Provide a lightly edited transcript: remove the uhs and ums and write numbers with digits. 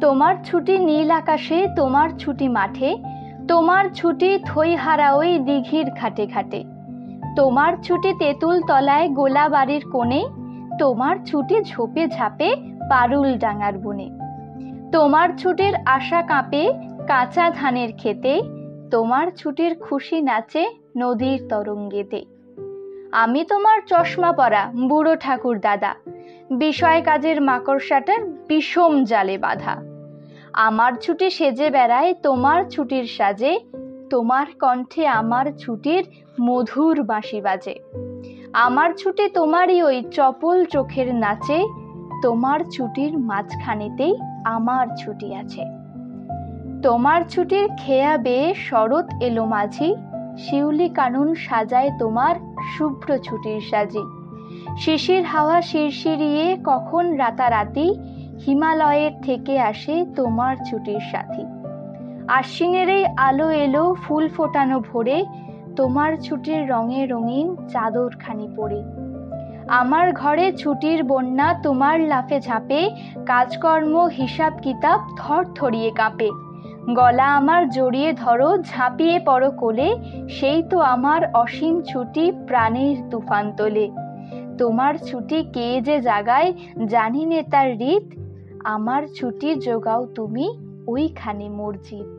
তোমার ছুটি নীল আকাশে, তোমার ছুটি মাঠে, তোমার ছুটি থইহারা ওই দিঘির ঘাটে ঘাটে, তোমার ছুটি তেঁতুল তলায় গোলা বাড়ির কোণে, তোমার ছুটি ঝোপে ঝাপে পারুল ডাঙার বনে, তোমার ছুটির আশা কাঁপে কাঁচা ধানের খেতে, তোমার ছুটির খুশি নাচে নদীর তরঙ্গেতে। আমি তোমার চশমা পরা বুড়ো ঠাকুর দাদা, বিষয় কাজের মাকড়সাটার বিষম জালে বাঁধা। আমার ছুটি সেজে বেড়ায় তোমার ছুটির সাজে, তোমার কণ্ঠে আমার ছুটির মধুর বাঁশি বাজে। আমার ছুটি তোমারই ওই চপল চোখের নাচে, তোমার ছুটির মাঝখানেতেই আমার ছুটি আছে। তোমার ছুটির খেয়া বেয়ে শরৎ এলো মাঝি, শিউলি কানুন সাজায় তোমার শুভ্র ছুটির সাজি। শিশির হাওয়া শিরশিরিয়ে কখন রাতারাতি, হিমালয়ের থেকে আসে তোমার ছুটির সাথী। আশ্বিনের এই আলো এলো ফুল ফোটানো ভোরে, তোমার ছুটির রঙে রঙিন চাদরখানি পরে। আমার ঘরে ছুটির বন্যা তোমার লাফে ঝাঁপে, কাজকর্ম হিসাব কিতাব থরথরিয়ে কাঁপে। গলা আমার জড়িয়ে ধরো ঝাঁপিয়ে পড়ো কোলে, সেই তো আমার অসীম ছুটি প্রাণের তুফান তোলে। তোমার ছুটি কে যে জাগায় জানি নে তার রীত, আমার ছুটি জোগাও তুমি ওইখানে মসজিদ।